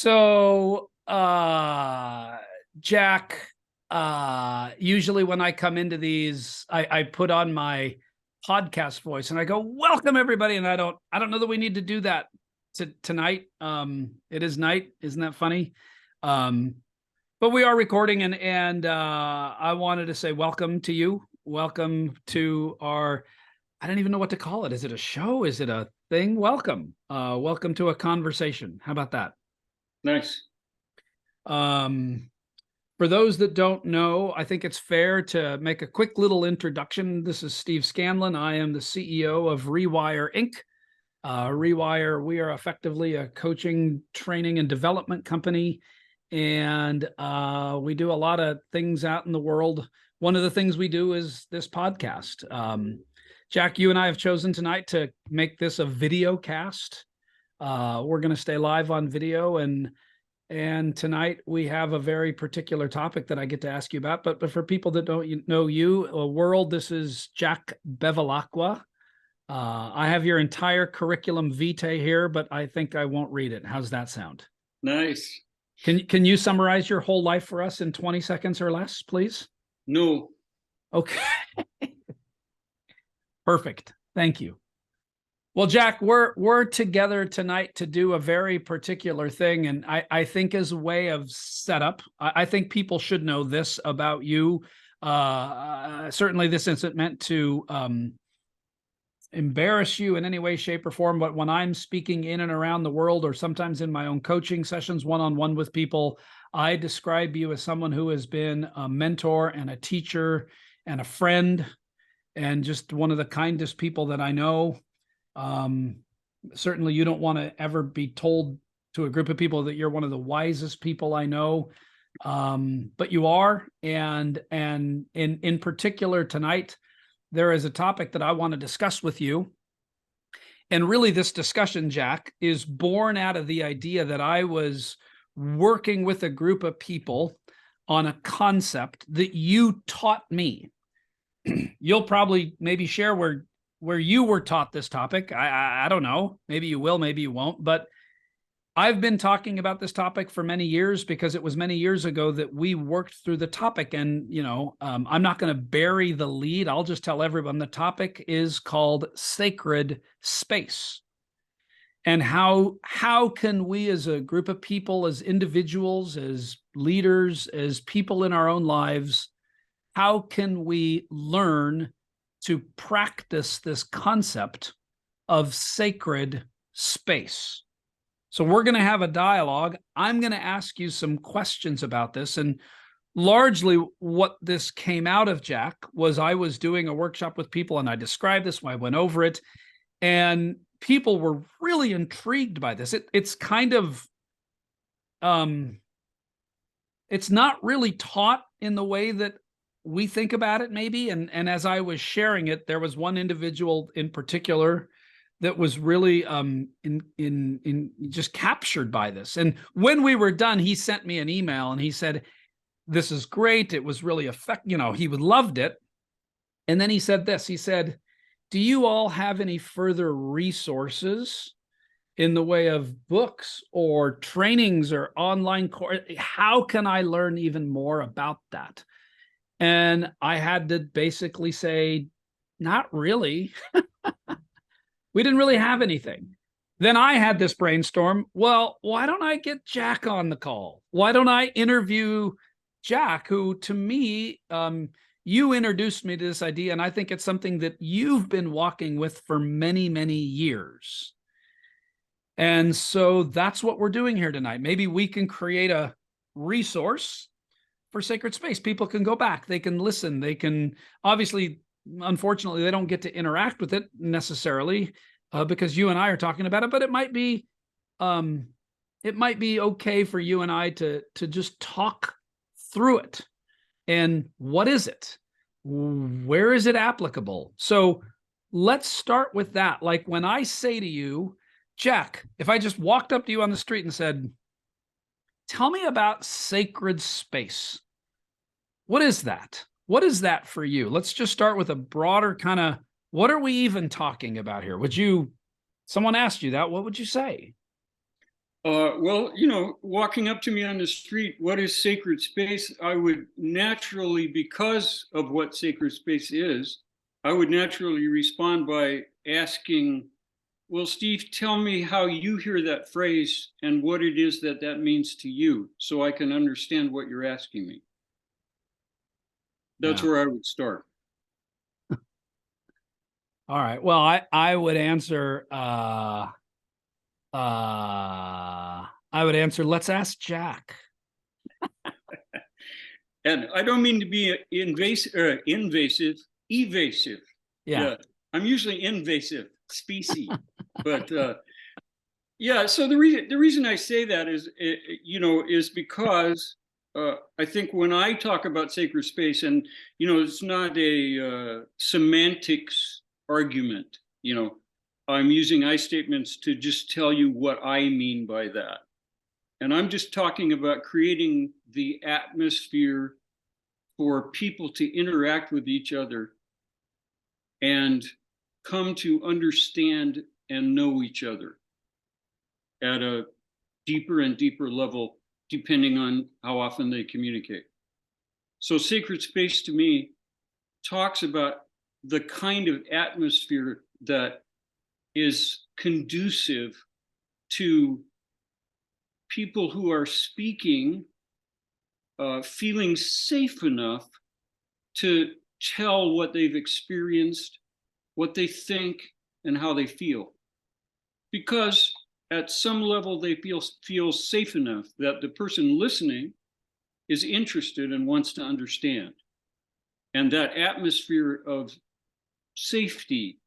So, Jack, usually when I come into these, I put on my podcast voice and I go, "Welcome everybody." And I don't know that we need to do that tonight. It is night. Isn't that funny? But we are recording and I wanted to say welcome to you. Welcome to our, I don't even know what to call it. Is it a show? Is it a thing? Welcome. Welcome to a conversation. How about that? Nice. For those that don't know, I think it's fair to make a quick little introduction. This is Steve Scanlon. I am the CEO of Rewire Inc. Rewire, we are effectively a coaching, training, and development company. And we do a lot of things out in the world. One of the things we do is this podcast. Jack, you and I have chosen tonight to make this a video cast. We're going to stay live on video, and tonight we have a very particular topic that I get to ask you about. But for people that don't know you, world, this is Jack Bevilacqua. I have your entire curriculum vitae here, but I think I won't read it. How's that sound? Nice. Can you summarize your whole life for us in 20 seconds or less, please? No. Okay. Perfect. Thank you. Well, Jack, we're together tonight to do a very particular thing, and I think as a way of setup, I think people should know this about you. Certainly, this isn't meant to embarrass you in any way, shape, or form. But when I'm speaking in and around the world, or sometimes in my own coaching sessions, one-on-one with people, I describe you as someone who has been a mentor and a teacher and a friend, and just one of the kindest people that I know. Certainly you don't want to ever be told to a group of people that you're one of the wisest people I know. But you are, and in particular tonight, there is a topic that I want to discuss with you. And really this discussion, Jack, is born out of the idea that I was working with a group of people on a concept that you taught me. You'll probably maybe share where you were taught this topic. I don't know. Maybe you will, maybe you won't. But I've been talking about this topic for many years because it was many years ago that we worked through the topic. And, you know, I'm not going to bury the lead. I'll just tell everyone the topic is called sacred space. And how can we as a group of people, as individuals, as leaders, as people in our own lives, how can we learn to practice this concept of sacred space? So we're going to have a dialogue. I'm going to ask you some questions about this. And largely what this came out of, Jack, was I was doing a workshop with people and I described this, I went over it, and people were really intrigued by this. It's kind of, it's not really taught in the way that we think about it, maybe. And as I was sharing it, there was one individual in particular that was really in just captured by this. And when we were done, he sent me an email and he said, "This is great. It was really he loved it." And then he said this, he said, "Do you all have any further resources in the way of books or trainings or online course? How can I learn even more about that?" And I had to basically say, not really. We didn't really have anything. Then I had this brainstorm. Well, why don't I get Jack on the call? Why don't I interview Jack, who to me, you introduced me to this idea, and I think it's something that you've been walking with for many, many years. And so that's what we're doing here tonight. Maybe we can create a resource for sacred space. People can go back, they can listen, they can, obviously, unfortunately, they don't get to interact with it necessarily because you and I are talking about it, but it might be okay for you and I to just talk through it. And what is it? Where is it applicable? So let's start with that. Like when I say to you, Jack, if I just walked up to you on the street and said, "Tell me about sacred space," what is that? What is that for you? Let's just start with a broader kind of, what are we even talking about here? Someone asked you that, what would you say? Well, walking up to me on the street, what is sacred space? I would naturally, because of what sacred space is, I would naturally respond by asking, well, Steve, tell me how you hear that phrase and what it is that that means to you, so I can understand what you're asking me. That's where I would start. All right. Well, I would answer let's ask Jack. And I don't mean to be evasive. Yeah. I'm usually invasive species, but yeah. So the reason I say that is, is because I think when I talk about sacred space, and it's not a semantics argument. I'm using I statements to just tell you what I mean by that. And I'm just talking about creating the atmosphere for people to interact with each other and come to understand and know each other at a deeper and deeper level, depending on how often they communicate. So sacred space to me talks about the kind of atmosphere that is conducive to people who are speaking, feeling safe enough to tell what they've experienced, what they think, and how they feel. Because at some level they feel safe enough that the person listening is interested and wants to understand. And that atmosphere of safety,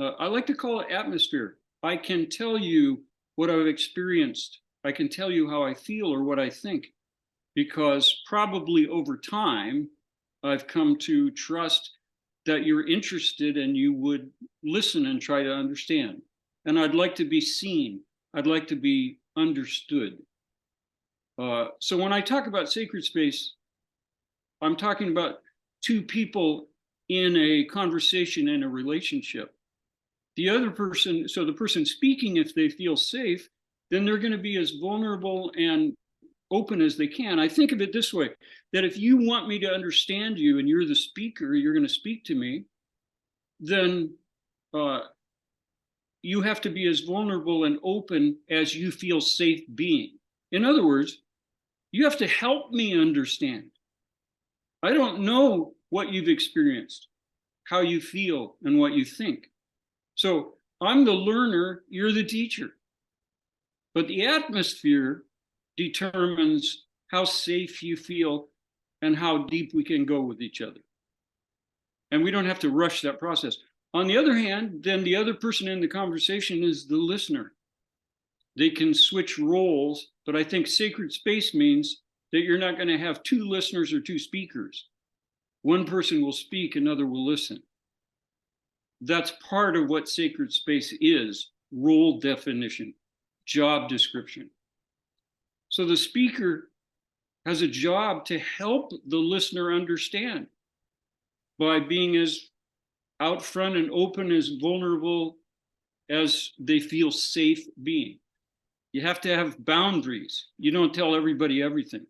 I like to call it atmosphere. I can tell you what I've experienced. I can tell you how I feel or what I think, because probably over time, I've come to trust that you're interested and you would listen and try to understand. And I'd like to be seen. I'd like to be understood. So when I talk about sacred space, I'm talking about two people in a conversation, in a relationship. The other person, so the person speaking, if they feel safe, then they're going to be as vulnerable and open as they can. I think of it this way, that if you want me to understand you and you're the speaker, you're going to speak to me, then you have to be as vulnerable and open as you feel safe being. In other words, you have to help me understand. I don't know what you've experienced, how you feel, and what you think. So I'm the learner, you're the teacher. But the atmosphere determines how safe you feel and how deep we can go with each other. And we don't have to rush that process. On the other hand, then the other person in the conversation is the listener. They can switch roles, but I think sacred space means that you're not going to have two listeners or two speakers. One person will speak, another will listen. That's part of what sacred space is: role definition, job description. So the speaker has a job to help the listener understand by being as out front and open, as vulnerable as they feel safe being. You have to have boundaries. You don't tell everybody everything.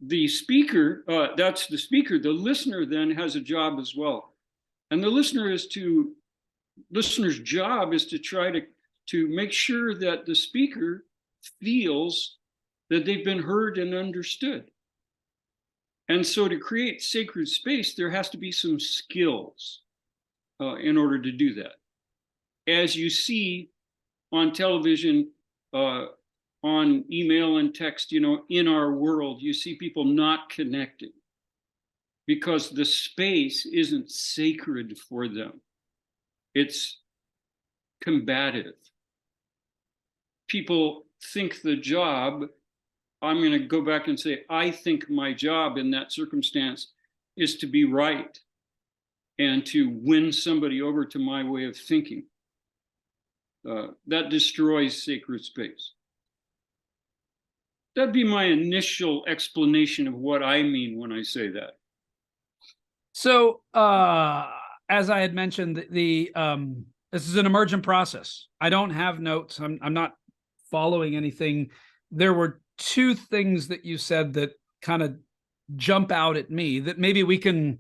The speaker, that's the speaker. The listener then has a job as well. And the listener's job is to try to make sure that the speaker feels that they've been heard and understood. And so to create sacred space, there has to be some skills in order to do that. As you see on television, on email and text, in our world, you see people not connecting because the space isn't sacred for them. It's combative. People think the job, I'm going to go back and say, I think my job in that circumstance is to be right and to win somebody over to my way of thinking. That destroys sacred space. That'd be my initial explanation of what I mean when I say that. So, as I had mentioned, the This is an emergent process. I don't have notes. I'm not following anything. There were two things that you said that kind of jump out at me that maybe we can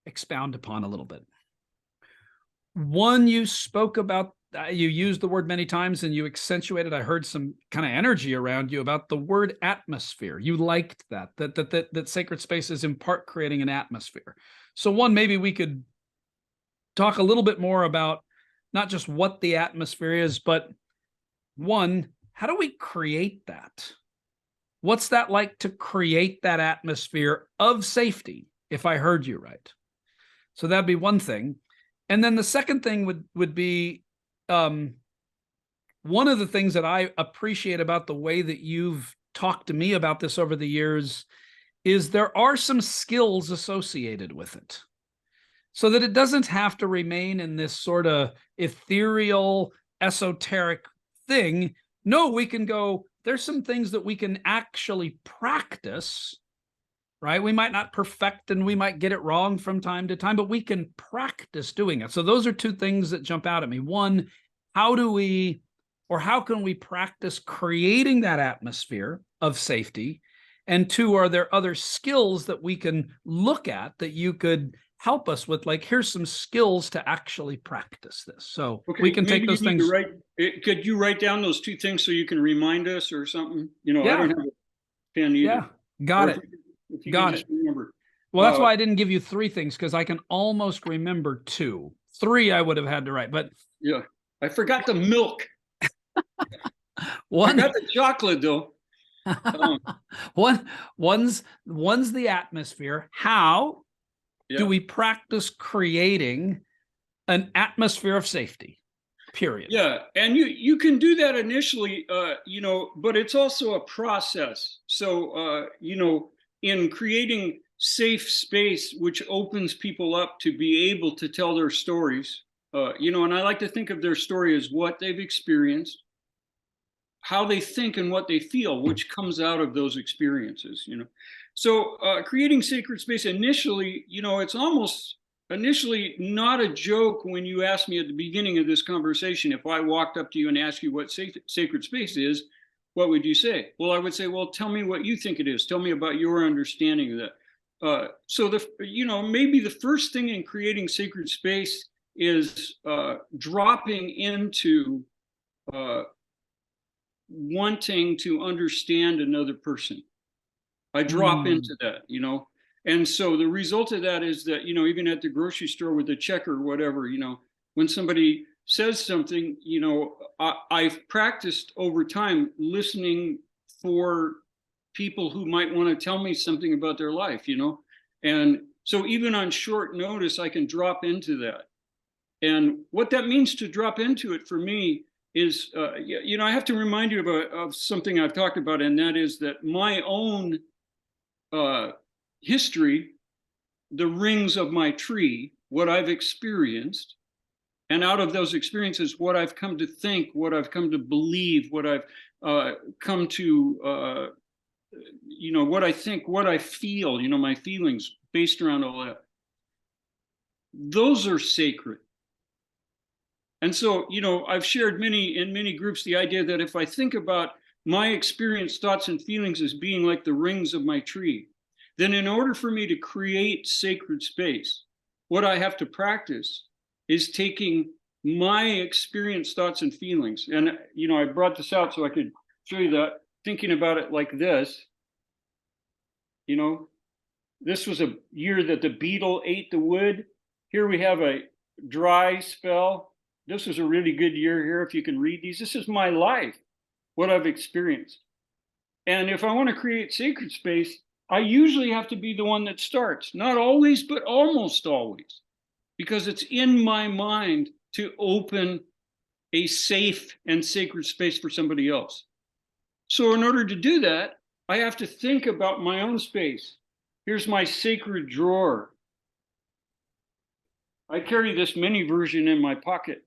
expound upon a little bit. One, you spoke about, you used the word many times and you accentuated, I heard some kind of energy around you about the word atmosphere. You liked that sacred space is in part creating an atmosphere. So one, maybe we could talk a little bit more about not just what the atmosphere is, but one, how do we create that? What's that like to create that atmosphere of safety, if I heard you right? So that'd be one thing. And then the second thing would be one of the things that I appreciate about the way that you've talked to me about this over the years is there are some skills associated with it, so that it doesn't have to remain in this sort of ethereal, esoteric thing. No, we can go, there's some things that we can actually practice, right? We might not perfect and we might get it wrong from time to time, but we can practice doing it. So those are two things that jump out at me. One, how can we practice creating that atmosphere of safety? And two, are there other skills that we can look at that you could help us with? Like, here's some skills to actually practice this. So we can take those things. Could you write down those two things so you can remind us or something? Yeah. I don't have a pen either. Yeah, got it. If you got just it. remember. Well, that's why I didn't give you three things, because I can almost remember two. Three I would have had to write, but yeah, I forgot the milk. One, I got the chocolate though. One's the atmosphere. How do Yeah. we practice creating an atmosphere of safety? Period. Yeah, and you can do that initially, but it's also a process. So, in creating safe space, which opens people up to be able to tell their stories, and I like to think of their story as what they've experienced, how they think and what they feel, which comes out of those experiences, So creating sacred space initially, it's almost initially not a joke when you asked me at the beginning of this conversation, if I walked up to you and asked you what sacred space is, what would you say? Well, I would say, well, tell me what you think it is. Tell me about your understanding of that. So maybe the first thing in creating sacred space is dropping into wanting to understand another person. I drop into that, and so the result of that is that, even at the grocery store with the check or whatever, when somebody says something, I've practiced over time listening for people who might want to tell me something about their life, and so even on short notice, I can drop into that. And what that means to drop into it for me is, I have to remind you of something I've talked about, and that is that my own history, the rings of my tree, what I've experienced, and out of those experiences, what I've come to think, what I've come to believe, what I've come to, what I think, what I feel, my feelings based around all that. Those are sacred. And so, I've shared in many groups the idea that if I think about my experience, thoughts, and feelings as being like the rings of my tree, then in order for me to create sacred space, what I have to practice is taking my experience, thoughts, and feelings. And, I brought this out so I could show you that, thinking about it like this. This was a year that the beetle ate the wood. Here we have a dry spell. This was a really good year here. If you can read these, this is my life, what I've experienced. And if I want to create sacred space, I usually have to be the one that starts. Not always, but almost always, because it's in my mind to open a safe and sacred space for somebody else. So in order to do that, I have to think about my own space. Here's my sacred drawer. I carry this mini version in my pocket.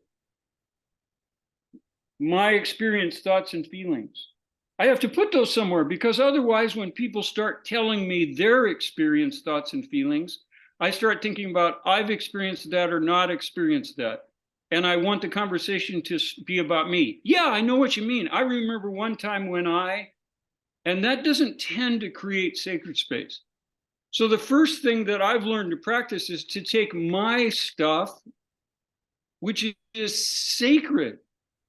My experience, thoughts, and feelings. I have to put those somewhere, because otherwise, when people start telling me their experience, thoughts, and feelings, I start thinking about I've experienced that or not experienced that. and I want the conversation to be about me. Yeah, I know what you mean. I remember one time and that doesn't tend to create sacred space. So the first thing that I've learned to practice is to take my stuff, which is sacred,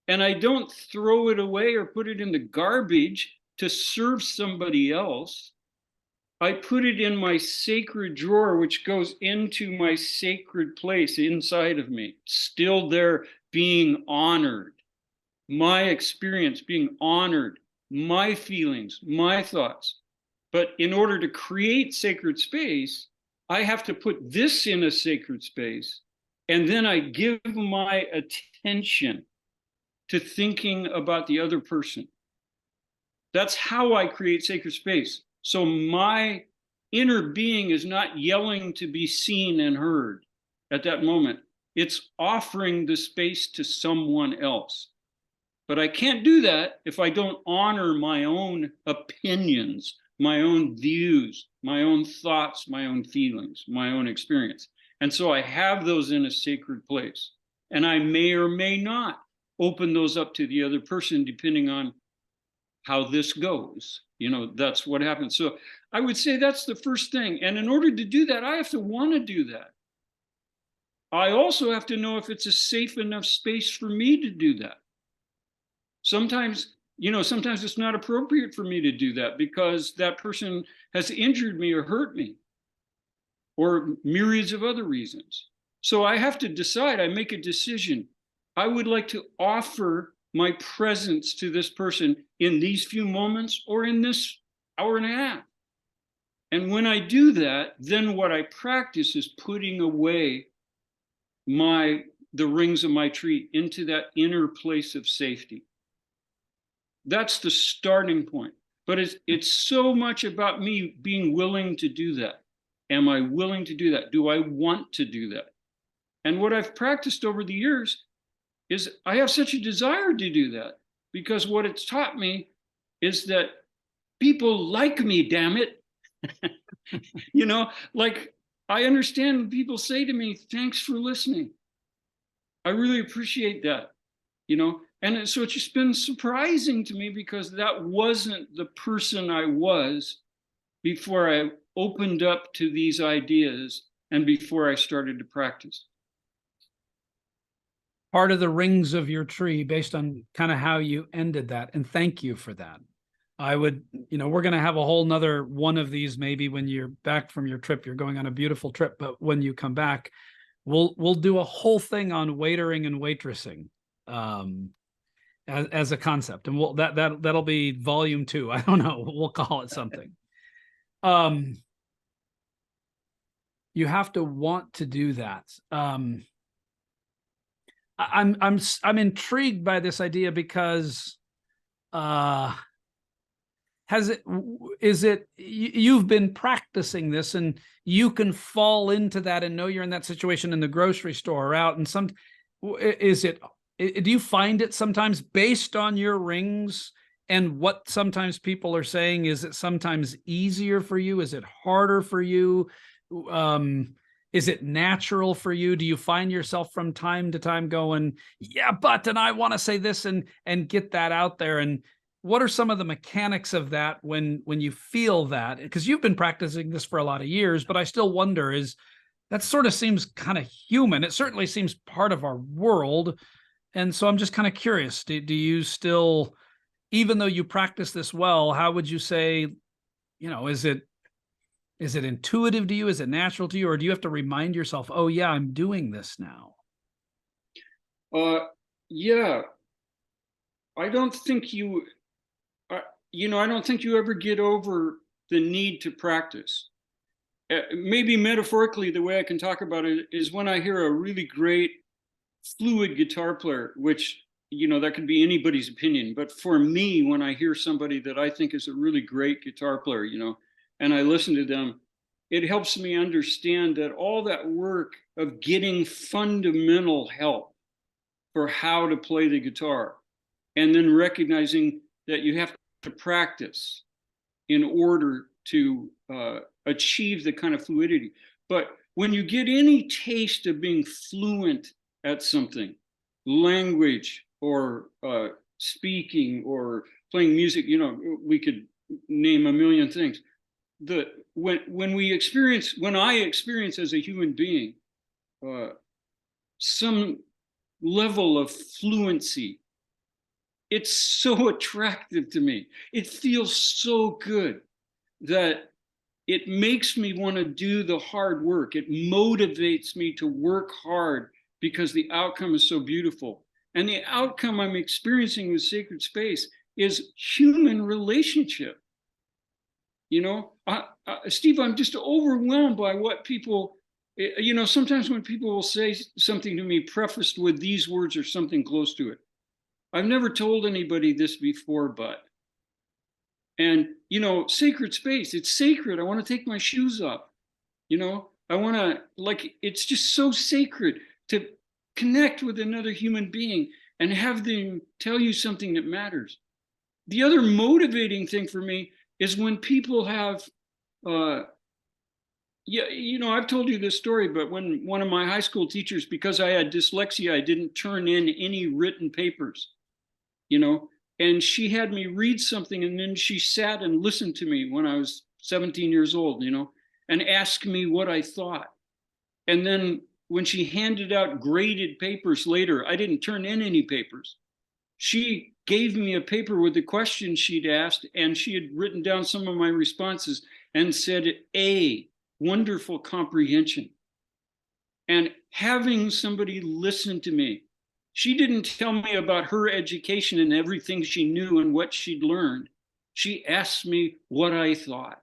and I don't throw it away or put it in the garbage to serve somebody else. I put it in my sacred drawer, which goes into my sacred place inside of me, still there, being honored, my experience being honored, my feelings, my thoughts. But in order to create sacred space, I have to put this in a sacred space, and then I give my attention to thinking about the other person. That's how I create sacred space. So my inner being is not yelling to be seen and heard at that moment. It's offering the space to someone else. But I can't do that if I don't honor my own opinions, my own views, my own thoughts, my own feelings, my own experience. And so I have those in a sacred place. And I may or may not open those up to the other person, depending on how this goes. That's what happens. So I would say that's the first thing. And in order to do that, I have to want to do that. I also have to know if it's a safe enough space for me to do that. Sometimes it's not appropriate for me to do that because that person has injured me or hurt me, or myriads of other reasons. So I have to decide, I make a decision. I would like to offer my presence to this person in these few moments or in this hour and a half. And when I do that, then what I practice is putting away the rings of my tree into that inner place of safety. That's the starting point. But it's so much about me being willing to do that. Am I willing to do that? Do I want to do that? And what I've practiced over the years is I have such a desire to do that, because what it's taught me is that people like me, damn it. Like I understand when people say to me, thanks for listening. I really appreciate that, And so it's just been surprising to me, because that wasn't the person I was before I opened up to these ideas and before I started to practice. Part of the rings of your tree based on kind of how you ended that. And thank you for that. We're going to have a whole nother one of these maybe when you're back from your trip. You're going on a beautiful trip, but when you come back, we'll do a whole thing on waitering and waitressing as a concept, and that'll be volume 2. I don't know. We'll call it something. You have to want to do that. I'm intrigued by this idea because you've been practicing this, and you can fall into that and know you're in that situation in the grocery store or out, and do you find it sometimes based on your rings and what sometimes people are saying? Is it sometimes easier for you? Is it harder for you? Is it natural for you? Do you find yourself from time to time going, yeah, and I want to say this and get that out there? And what are some of the mechanics of that when you feel that? Because you've been practicing this for a lot of years, but I still wonder, that sort of seems kind of human. It certainly seems part of our world. And so I'm just kind of curious, do you still, even though you practice this well, how would you say, is it intuitive to you? Is it natural to you? Or do you have to remind yourself, oh yeah, I'm doing this now? Yeah. I don't think you ever get over the need to practice. Maybe metaphorically, the way I can talk about it is when I hear a really great fluid guitar player, which, that could be anybody's opinion. But for me, when I hear somebody that I think is a really great guitar player, and I listen to them, it helps me understand that all that work of getting fundamental help for how to play the guitar, and then recognizing that you have to practice in order to achieve the kind of fluidity. But when you get any taste of being fluent at something, language or speaking or playing music, we could name a million things. When I experience as a human being some level of fluency, it's so attractive to me. It feels so good that it makes me want to do the hard work. It motivates me to work hard because the outcome is so beautiful. And the outcome I'm experiencing with Sacred Space is human relationship. Steve, I'm just overwhelmed by what people, sometimes when people will say something to me prefaced with these words or something close to it. I've never told anybody this before, but, and, sacred space, it's sacred. I want to take my shoes off. I want to, it's just so sacred to connect with another human being and have them tell you something that matters. The other motivating thing for me is when people have, I've told you this story, but when one of my high school teachers, because I had dyslexia, I didn't turn in any written papers, and she had me read something, and then she sat and listened to me when I was 17 years old, and asked me what I thought. And then when she handed out graded papers later, I didn't turn in any papers. She gave me a paper with the questions she'd asked, and she had written down some of my responses and said, A, wonderful comprehension. And having somebody listen to me, she didn't tell me about her education and everything she knew and what she'd learned. She asked me what I thought.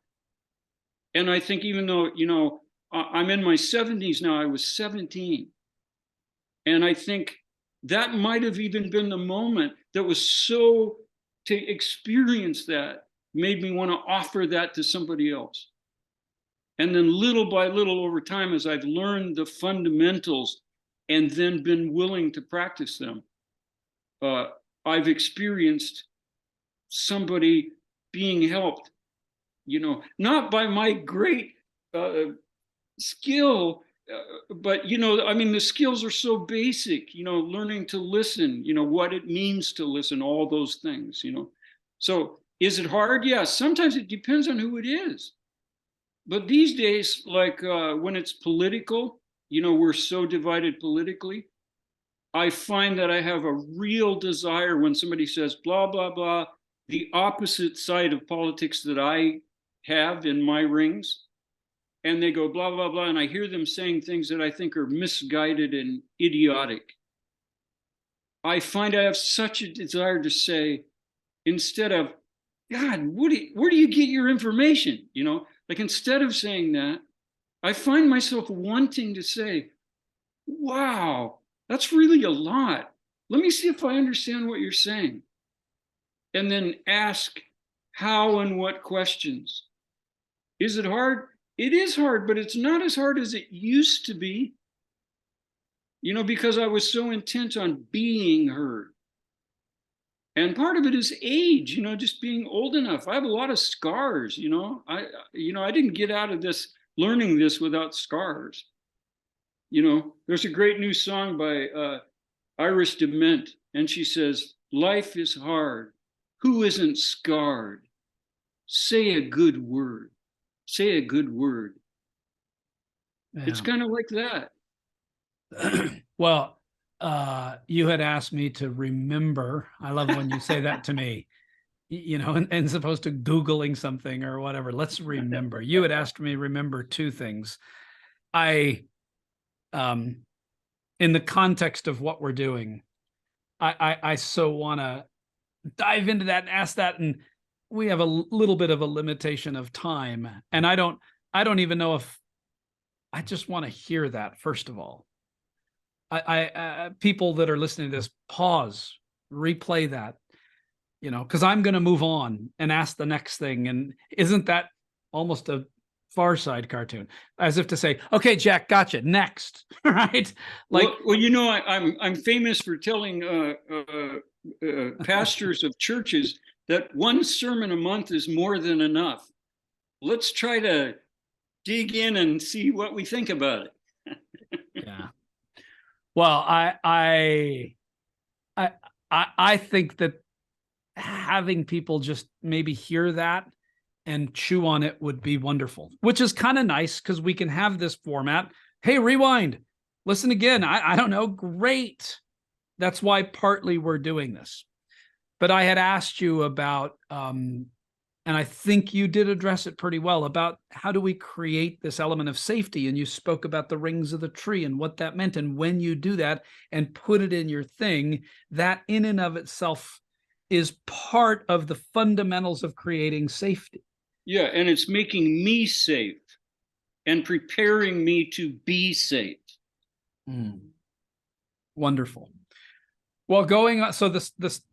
And I think even though, I'm in my 70s now, I was 17. And I think that might have even been the moment that was so, to experience that made me want to offer that to somebody else. And then little by little over time, as I've learned the fundamentals and then been willing to practice them, I've experienced somebody being helped, not by my great skill, but, the skills are so basic, learning to listen, what it means to listen, all those things, So is it hard? Yeah, sometimes it depends on who it is. But these days, when it's political, we're so divided politically. I find that I have a real desire when somebody says blah, blah, blah, the opposite side of politics that I have in my rings, and they go blah, blah, blah, and I hear them saying things that I think are misguided and idiotic. I find I have such a desire to say, instead of, God, where do you get your information? Instead of saying that, I find myself wanting to say, wow, that's really a lot. Let me see if I understand what you're saying. And then ask how and what questions. Is it hard? It is hard, but it's not as hard as it used to be, because I was so intent on being heard. And part of it is age, just being old enough. I have a lot of scars, I didn't get out of this learning this without scars. There's a great new song by Iris DeMent, and she says, life is hard. Who isn't scarred? Say a good word. Say a good word. Yeah. It's kind of like that. Well, you had asked me to remember. I love when you say that to me, and supposed to Googling something or whatever. Let's remember. You had asked me to remember two things. In the context of what we're doing, I so want to dive into that and ask that. And we have a little bit of a limitation of time. And I don't even know if I just want to hear that, first of all. People that are listening to this, pause, replay that, because I'm going to move on and ask the next thing. And isn't that almost a Far Side cartoon, as if to say, okay, Jack, gotcha, next, right? I'm famous for telling pastors of churches that one sermon a month is more than enough. Let's try to dig in and see what we think about it. Yeah. Well, I I, I think that having people just maybe hear that and chew on it would be wonderful, which is kind of nice because we can have this format. Hey, rewind, listen again. I don't know. Great. That's why partly we're doing this. But I had asked you about, and I think you did address it pretty well, about how do we create this element of safety? And you spoke about the rings of the tree and what that meant. And when you do that and put it in your thing, that in and of itself is part of the fundamentals of creating safety. Yeah, and it's making me safe and preparing me to be safe. Wonderful. Well, going on, so this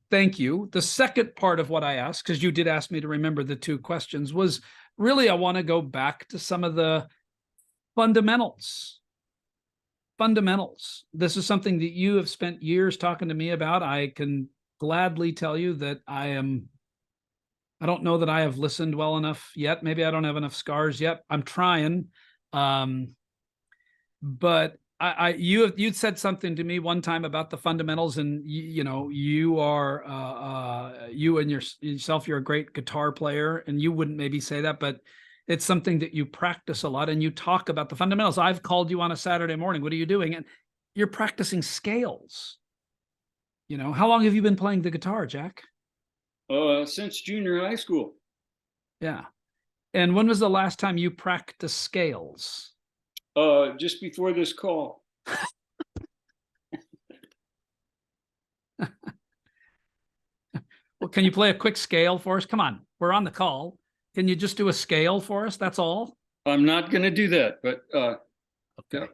thank you. The second part of what I asked, because you did ask me to remember the two questions, was really I want to go back to some of the fundamentals. Fundamentals. This is something that you have spent years talking to me about. I can gladly tell you that I don't know that I have listened well enough yet. Maybe I don't have enough scars yet. I'm trying. But you'd said something to me one time about the fundamentals, and you are you and yourself, you're a great guitar player, and you wouldn't maybe say that, but it's something that you practice a lot and you talk about the fundamentals. I've called you on a Saturday morning. What are you doing? And you're practicing scales. How long have you been playing the guitar, Jack? Since junior high school. Yeah. And when was the last time you practiced scales? Just before this call. Well, can you play a quick scale for us? Come on, we're on the call. Can you just do a scale for us? That's all. I'm not going to do that, but okay. Yeah.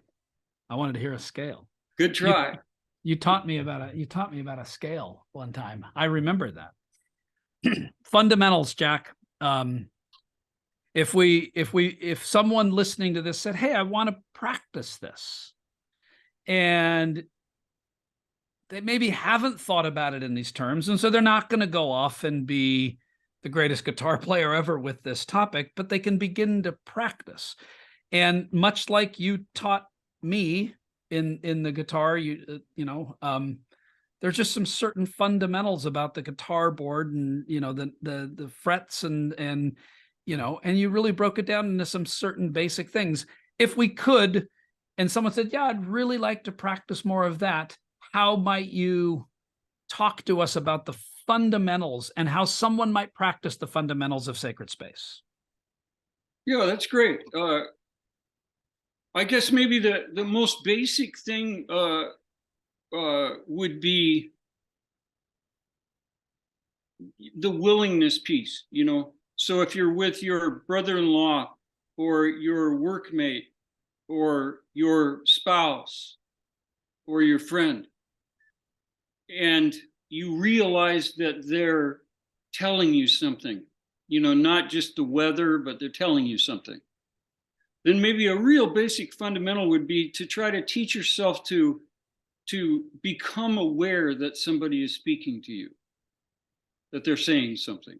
I wanted to hear a scale. Good try. You taught me about a scale one time. I remember that. Fundamentals, Jack. If someone listening to this said, "Hey, I want to practice this," and they maybe haven't thought about it in these terms, and so they're not going to go off and be the greatest guitar player ever with this topic, but they can begin to practice. And much like you taught me in the guitar, there's just some certain fundamentals about the guitar board and the frets and you really broke it down into some certain basic things. If we could, and someone said, "Yeah, I'd really like to practice more of that," how might you talk to us about the fundamentals and how someone might practice the fundamentals of sacred space? Yeah, that's great. I guess maybe the most basic thing would be the willingness piece, So if you're with your brother-in-law or your workmate or your spouse or your friend, and you realize that they're telling you something, not just the weather, but they're telling you something, then maybe a real basic fundamental would be to try to teach yourself to become aware that somebody is speaking to you, that they're saying something.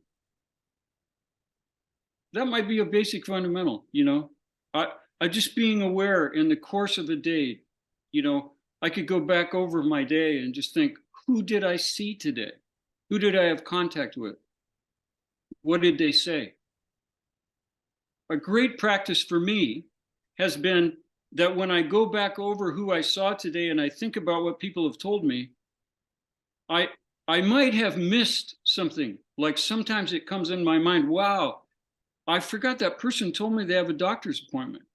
That might be a basic fundamental, I just being aware in the course of a day, I could go back over my day and just think, who did I see today? Who did I have contact with? What did they say? A great practice for me has been that when I go back over who I saw today and I think about what people have told me, I might have missed something. Like sometimes it comes in my mind, wow, I forgot that person told me they have a doctor's appointment.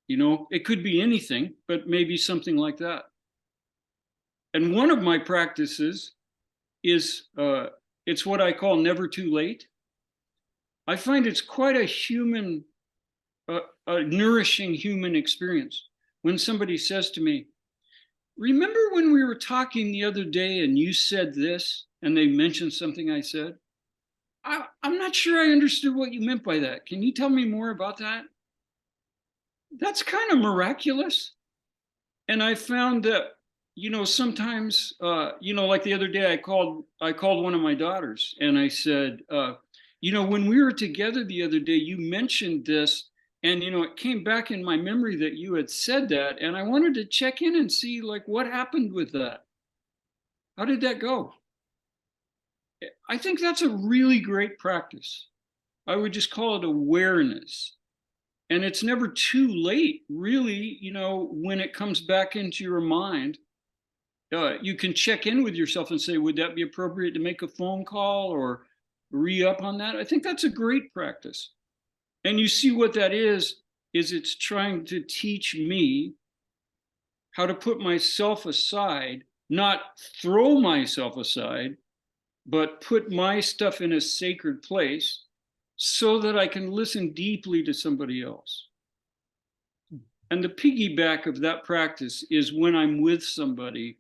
It could be anything, but maybe something like that. And one of my practices is, it's what I call never too late. I find it's quite a nourishing human experience when somebody says to me, "Remember when we were talking the other day and you said this," and they mentioned something I said. I'm not sure I understood what you meant by that. Can you tell me more about that? That's kind of miraculous. And I found that, sometimes, like the other day I called one of my daughters and I said, when we were together the other day, you mentioned this, and, it came back in my memory that you had said that. And I wanted to check in and see, like, what happened with that. How did that go? I think that's a really great practice. I would just call it awareness. And it's never too late, really, when it comes back into your mind. You can check in with yourself and say, would that be appropriate to make a phone call or re-up on that? I think that's a great practice. And you see what that is it's trying to teach me how to put myself aside, not throw myself aside, but put my stuff in a sacred place so that I can listen deeply to somebody else. And the piggyback of that practice is when I'm with somebody,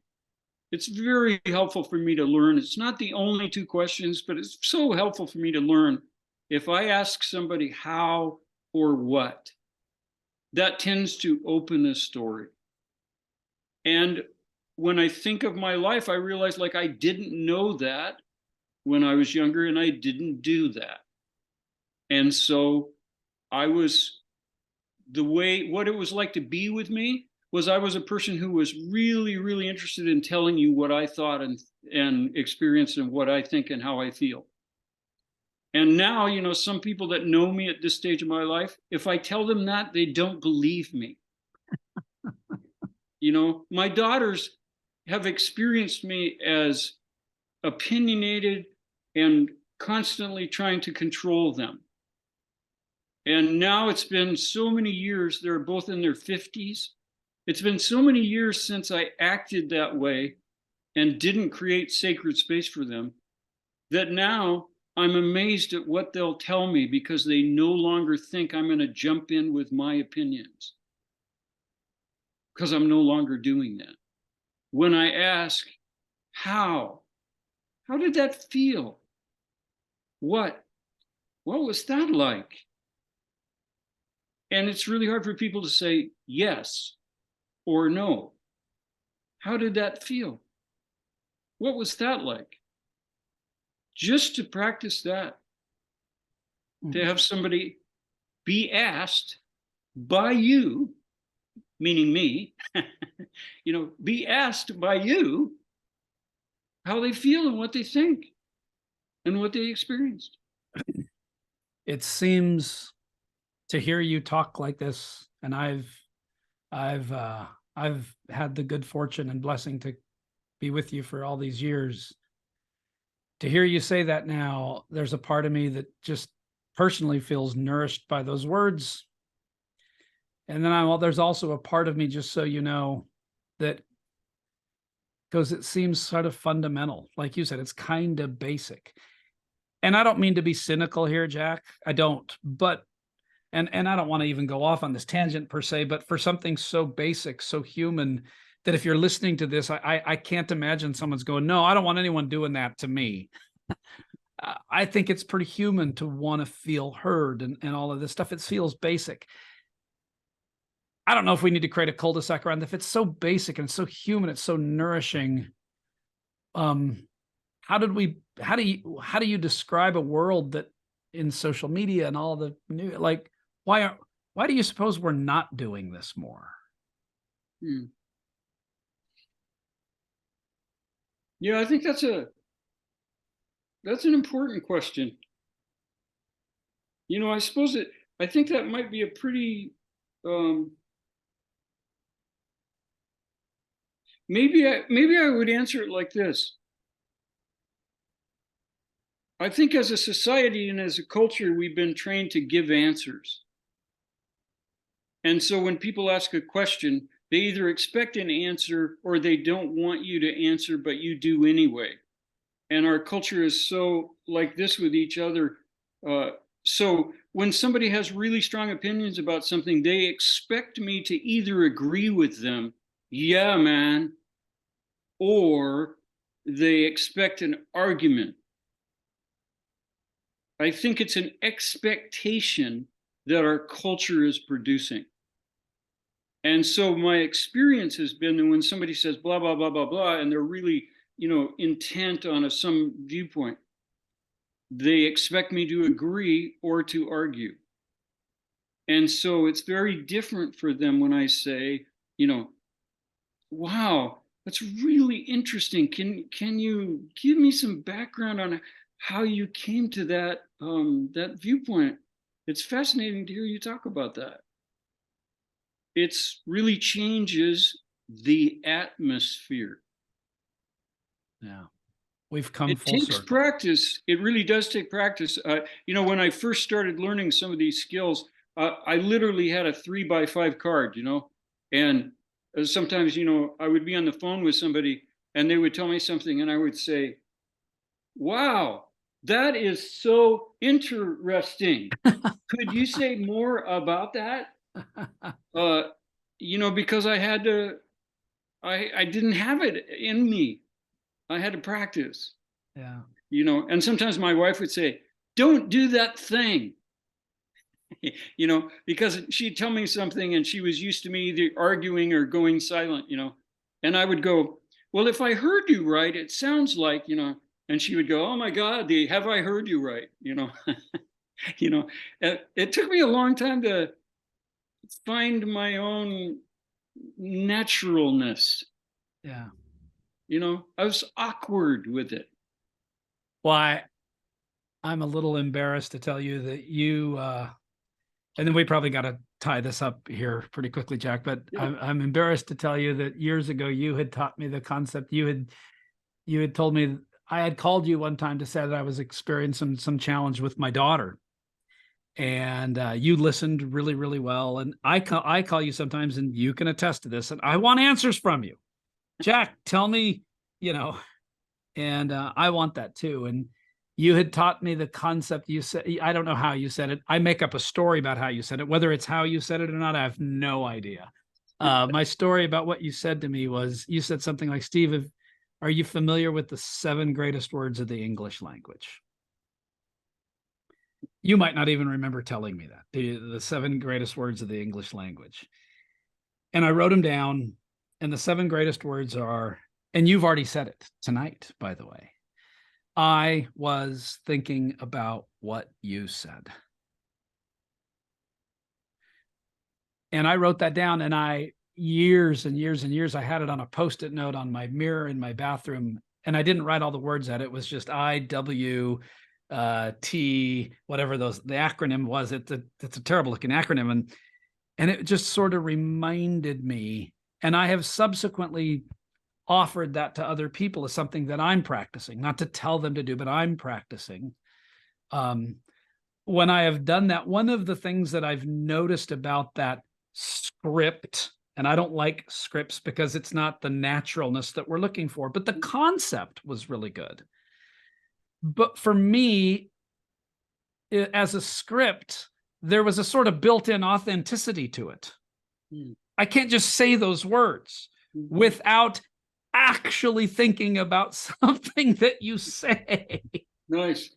it's very helpful for me to learn. It's not the only two questions, but it's so helpful for me to learn. If I ask somebody how or what, that tends to open a story. And when I think of my life, I realize like I didn't know that when I was younger, and I didn't do that. And so what it was like to be with me was I was a person who was really, really interested in telling you what I thought and experienced and what I think and how I feel. And now, some people that know me at this stage of my life, if I tell them that, they don't believe me. My daughters have experienced me as opinionated and constantly trying to control them. And now it's been so many years, they're both in their 50s. It's been so many years since I acted that way and didn't create sacred space for them that now I'm amazed at what they'll tell me because they no longer think I'm going to jump in with my opinions because I'm no longer doing that. When I ask, how did that feel? What was that like? And it's really hard for people to say yes or no. How did that feel? What was that like? Just to practice that, to have somebody be asked by you, meaning me, be asked by you how they feel and what they think and what they experienced. It seems to hear you talk like this, and I've had the good fortune and blessing to be with you for all these years. To hear you say that now, there's a part of me that just personally feels nourished by those words. And then there's also a part of me, just so you know, that because it seems sort of fundamental. Like you said, it's kind of basic. And I don't mean to be cynical here, Jack. I don't. But and I don't want to even go off on this tangent per se, but for something so basic, so human, that if you're listening to this, I can't imagine someone's going, no, I don't want anyone doing that to me. I think it's pretty human to want to feel heard and all of this stuff. It feels basic. I don't know if we need to create a cul-de-sac around if it's so basic and so human, it's so nourishing. How do you describe a world that in social media and all the new, like, why do you suppose we're not doing this more? Yeah, I think that's an important question. I think that might be a pretty, maybe I would answer it like this. I think as a society and as a culture, we've been trained to give answers. And so when people ask a question, they either expect an answer or they don't want you to answer, but you do anyway. And our culture is so like this with each other. So when somebody has really strong opinions about something, they expect me to either agree with them, yeah, man, or they expect an argument. I think it's an expectation that our culture is producing. And so my experience has been that when somebody says blah, blah, blah, blah, blah, and they're really, intent on some viewpoint, they expect me to agree or to argue. And so it's very different for them when I say, wow, That's really interesting. Can you give me some background on how you came to that that viewpoint? It's fascinating to hear you talk about that. It's really changes the atmosphere. Yeah. We've come It full takes circle. practice. It really does take practice. You know, when I first started learning some of these skills, I literally had a 3x5 card, you know, and sometimes, you know, I would be on the phone with somebody and they would tell me something and I would say, wow, that is so interesting. Could you say more about that? Uh, you know, because I didn't have it in me. I had to practice. Yeah. You know, and sometimes my wife would say, don't do that thing. You know, because she'd tell me something and she was used to me either arguing or going silent, you know, and I would go, well, if I heard you right, it sounds like, you know, and she would go, oh my God, have I heard you right? You know, you know, it took me a long time to find my own naturalness. Yeah. You know, I was awkward with it. Well, I'm a little embarrassed to tell you that and then we probably got to tie this up here pretty quickly, Jack, but Yeah. I'm embarrassed to tell you that years ago you had taught me the concept. You had told me I had called you one time to say that I was experiencing some challenge with my daughter, and you listened really, really well. And I call you sometimes, and you can attest to this. And I want answers from you, Jack. Tell me, you know, and I want that too. And you had taught me the concept. You said, I don't know how you said it. I make up a story about how you said it. Whether it's how you said it or not, I have no idea. My story about what you said to me was you said something like, Steve, are you familiar with the 7 greatest words of the English language? You might not even remember telling me that, the 7 greatest words of the English language. And I wrote them down. And the 7 greatest words are, and you've already said it tonight, by the way. I was thinking about what you said. And I wrote that down, and years and years and years, I had it on a Post-it note on my mirror in my bathroom. And I didn't write all the words at it. It was just IW T, whatever the acronym was. It's a terrible looking acronym. And it just sort of reminded me. And I have subsequently offered that to other people as something that I'm practicing, not to tell them to do, but I'm practicing. When I have done that, one of the things that I've noticed about that script, and I don't like scripts because it's not the naturalness that we're looking for, but the concept was really good. But for me, as a script, there was a sort of built-in authenticity to it. I can't just say those words without actually thinking about something that you say. Nice.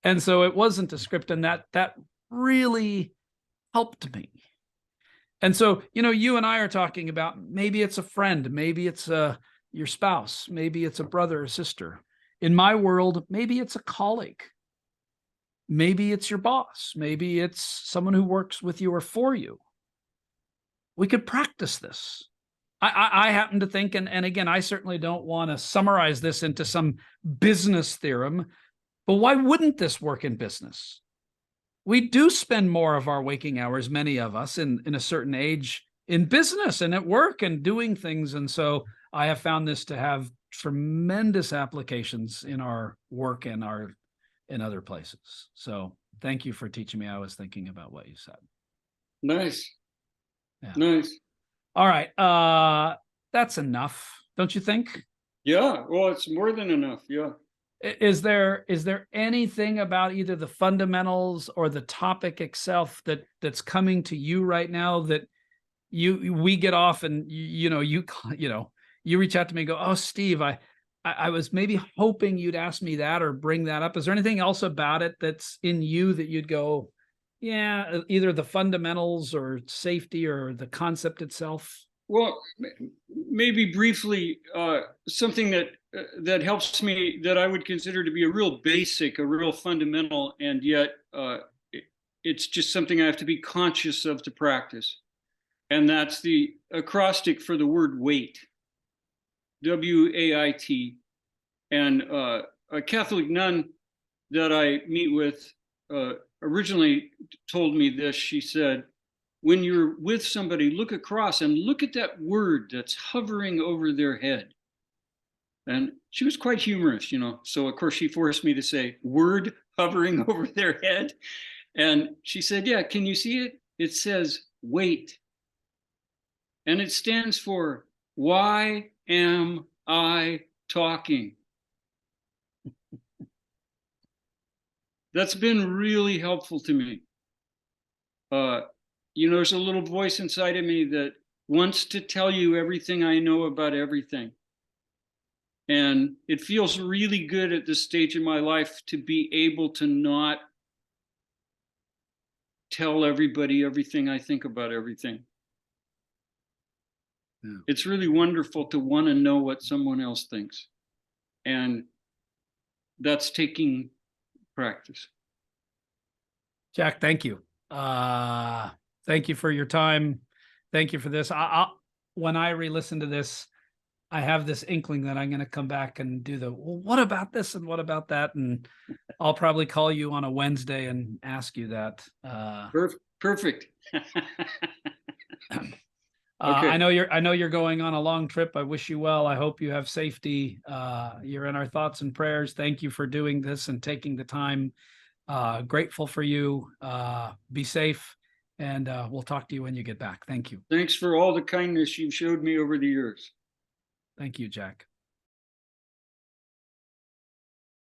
And so it wasn't a script, and that really helped me. And so, you know, you and I are talking about, maybe it's a friend, maybe it's your spouse, maybe it's a brother or sister. In my world, maybe it's a colleague. Maybe it's your boss. Maybe it's someone who works with you or for you. We could practice this. I happen to think, and again, I certainly don't want to summarize this into some business theorem, but why wouldn't this work in business? We do spend more of our waking hours, many of us in a certain age, in business and at work and doing things. And so I have found this to have tremendous applications in our work and in other places. So thank you for teaching me. I was thinking about what you said. Nice. Yeah. Nice. All right. That's enough, don't you think? Yeah. Well, it's more than enough. Yeah. Is there anything about either the fundamentals or the topic itself that's coming to you right now that we get off and you reach out to me and go, oh, Steve, I was maybe hoping you'd ask me that or bring that up. Is there anything else about it that's in you that you'd go, yeah, either the fundamentals or safety or the concept itself? Well, maybe briefly, something that helps me, that I would consider to be a real basic, a real fundamental, and yet it's just something I have to be conscious of to practice. And that's the acrostic for the word wait. W-A-I-T. And a Catholic nun that I meet with originally told me this. She said, when you're with somebody, look across and look at that word that's hovering over their head. And she was quite humorous, you know. So of course she forced me to say word hovering over their head. And she said, yeah, can you see it? It says wait. And it stands for, why am I talking? That's been really helpful to me. You know, there's a little voice inside of me that wants to tell you everything I know about everything. And it feels really good at this stage in my life to be able to not tell everybody everything I think about everything. Yeah. It's really wonderful to want to know what someone else thinks. And that's taking practice. Jack, thank you. Thank you for your time. Thank you for this. When I re-listen to this, I have this inkling that I'm going to come back and do the, well, what about this and what about that? And I'll probably call you on a Wednesday and ask you that. Perfect. Okay. I know you're going on a long trip. I wish you well. I hope you have safety. You're in our thoughts and prayers. Thank you for doing this and taking the time. Grateful for you. Be safe, and we'll talk to you when you get back. Thank you. Thanks for all the kindness you've showed me over the years. Thank you, Jack.